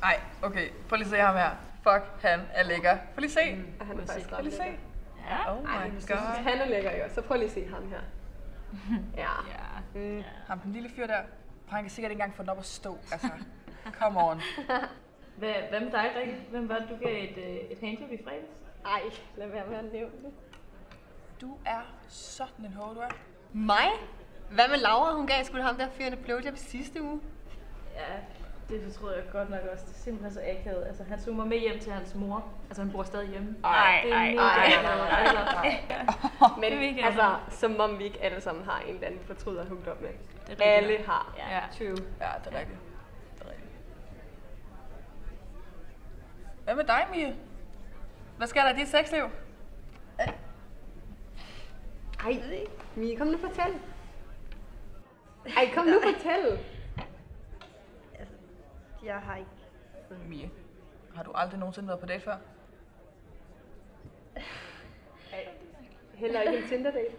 Ej, okay. Prøv lige at se ham her. Fuck, han er lækker. Prøv lige at se. Han er faktisk Prøv lige at se. Ja. Oh my god. Han er lækker, ikke? Så prøv lige at se ham her. Ja. Ham, den lille fyr der. Han kan sikkert ikke engang få den op at stå. Altså, come on. Hvad med dig, Rikke? Hvem var det, du gav et handjob i fredags? Ej, lad være med at nævne det. Du er sådan en hoe, du er. Mig? Hvad med Laura? Hun gav sgu ham der fyrende blowjob sidste uge. Ja, det fortrød jeg godt nok også. Det er simpelthen så akavet. Altså, han tog mig med hjem til hans mor. Altså, han bor stadig hjemme. Det er Men altså, som om vi ikke alle sammen har en eller anden fortryder hugt op med. Det alle har. Ja. True. Ja, det er rigtigt. Det er rigtigt. Hvad med dig, Mie? Hvad sker der i dit sexliv? Ej, Mie, kom nu fortæl. Ej, kom nu fortæl. Jeg har ikke... Mie, har du aldrig nogensinde været på date før? Heller ikke en Tinder-date.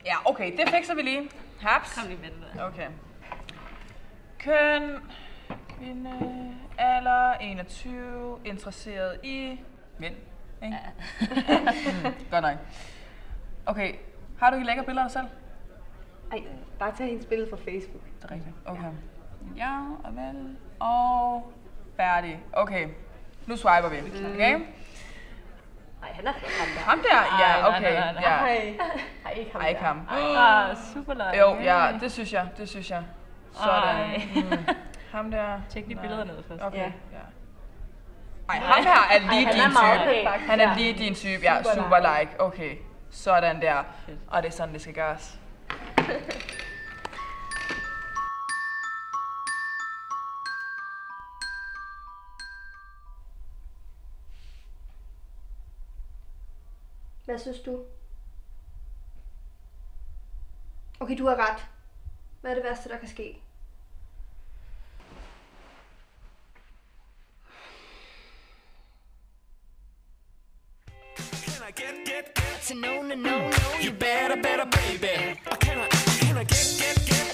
Ja, okay, det fikser vi lige. Haps. Kom lige med det der. Okay. Køn, kvinde, alder, 21, interesseret i mænd, ikke? Godt nok. Okay, har du ikke lækre billeder af dig selv? Ej, bare tag hendes billede fra Facebook. Det er rigtigt. Okay. Ja, og vel. Og færdig. Okay, nu swiper vi. Okay? Ej, han er flot, ham der. Ham der? Ja, okay. Ja. Ej, ikke ham Ej, ikke ham. Super lejt. Jo, ja, det synes jeg. Det synes jeg. Sådan. Ham der. Tjek de billeder ned først. Okay, Ja. ja. Ej, ham her er lige din type. Han er lige din type, ja. Super like. Okay, sådan der. Og det er sådan, det skal gøres. Hvad synes du? Okay, du har ret. Hvad er det værste, der kan ske? To no, no, no, no, you better, baby. Can I get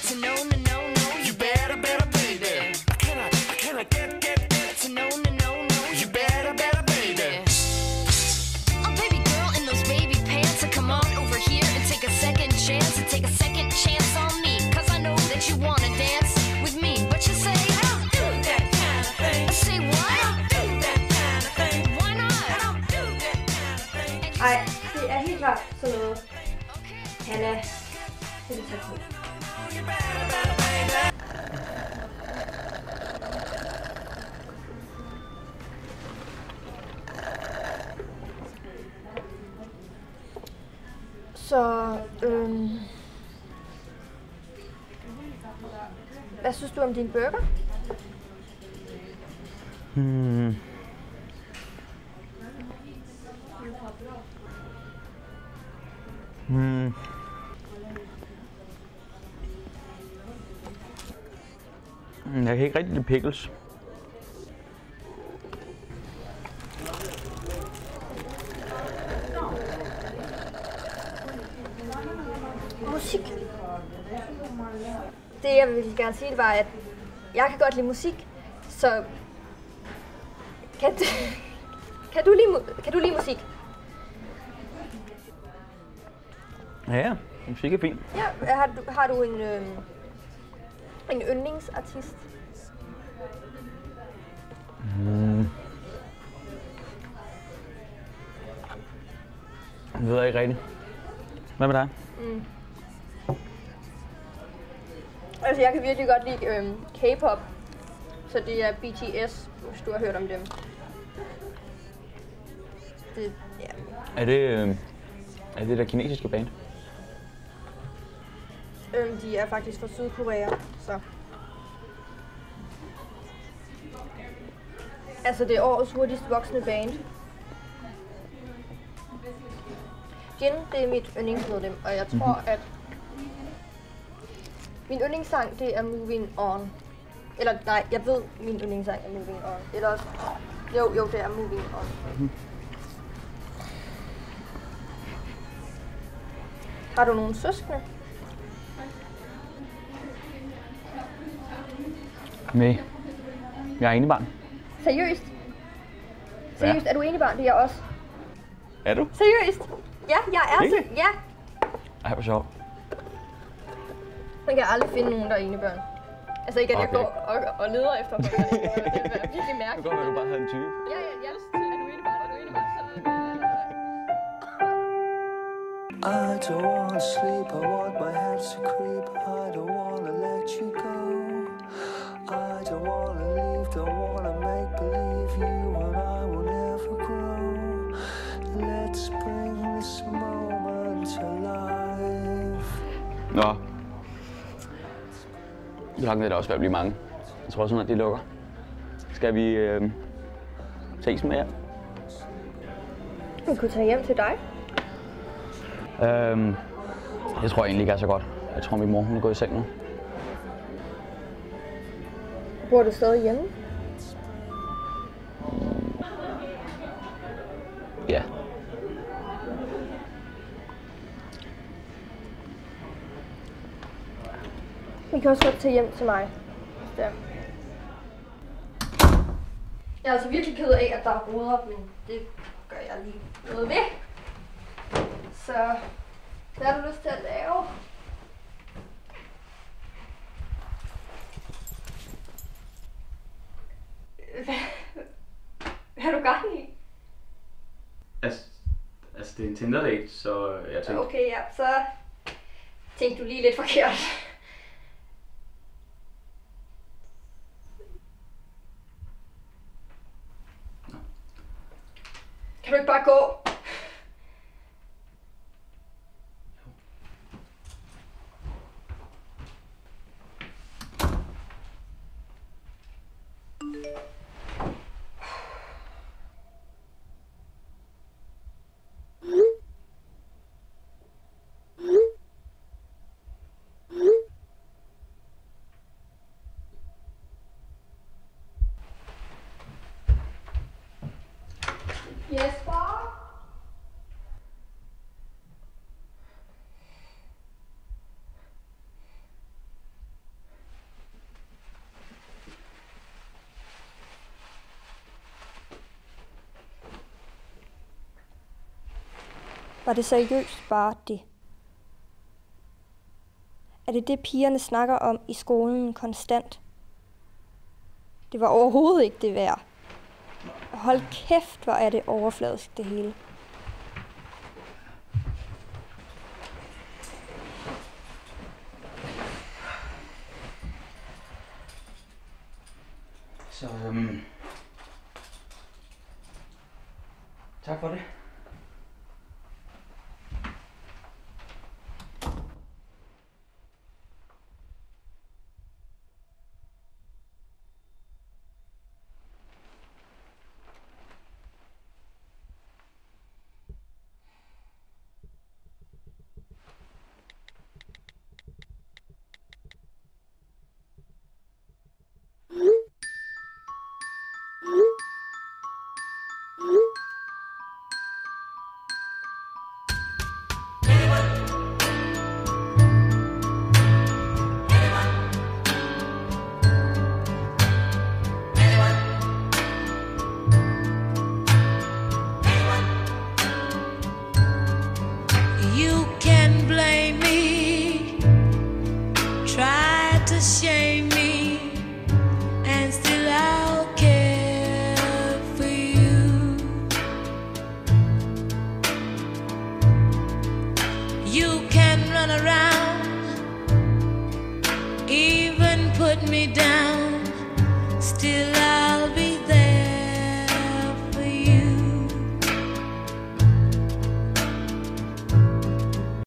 to no, no, no, no, you better, baby. Can I get to no, no, no, no, you better, baby. Oh, baby girl in those baby pants, so come on over here and take a second chance and take a second chance on me. Cause I know that you wanna dance with me. What you say? I don't do that kind of thing. I say what? I don't do that kind of thing. Why not? I don't do that kind of thing. Ej, det er helt klart sådan noget. Han er helt tæt på. Så, hvad synes du om din burger? Jeg kan ikke rigtig lide pickles. Musik. Det jeg ville gerne sige, det var, at jeg kan godt lide musik, så kan du lide musik? Ja, musik er fint. Ja, har du en yndlingsartist? Det ved jeg ikke rigtigt. Hvad med dig? Altså, jeg kan virkelig godt lide K-pop, så det er BTS, hvis du har hørt om dem. Det, ja. Er det der kinesiske band? De er faktisk fra Sydkorea, så... Altså, det er årets hurtigst voksende band. Jin, det er mit yndlingsmedlem, og jeg tror, at min yndlingssang, det er Moving On. Eller nej, jeg ved, min yndlingssang er Moving On. Eller også... Jo, det er Moving On. Har du nogle søskende? Nej. Jeg er enebarn. Seriøst? Seriøst, er du enebarn? Det er jeg også. Er du? Seriøst? Ja, jeg er Virkelig? Ja. Ej, hvor sjovt. Man kan aldrig finde nogen, der er enebørn. Altså ikke, at jeg Okay. går og leder efter folk, der er enebørn. Det vil være virkelig Det mærkeligt. kan godt være, du bare havde en type. Ja. Er du enebarn? Er du enebarn? I don't wanna sleep, I want my hands to creep. I don't wanna let you go. I don't wanna leave, don't wanna make believe you and I will never grow. Let's bring this moment to life. Nå. Klokken er da også ved at blive mange. Jeg tror sådan, at de lukker. Skal vi ses med jer? Vi kunne tage hjem til dig. Jeg tror egentlig ikke er så godt. Jeg tror, min mor hun er gået i seng nu. Bor du stadig hjemme? Ja. Vi kan også godt tage hjem til mig. Der. Jeg er altså virkelig ked af, at der er ruder, men det gør jeg lige noget ved. Så hvad har du lyst til at lave? Hvad har du gang i? Altså, det er en Tinder-date, så jeg tænkte... Okay, ja, så tænkte du lige lidt forkert. Kan du ikke bare gå? Jesper? Var det seriøst bare det? Er det det, pigerne snakker om i skolen konstant? Det var overhovedet ikke det værd. Hold kæft, hvor er det overfladisk, det hele. Så, tak for det. You can blame me, try to shame me, and still I'll care for you. You can run around, even put me down.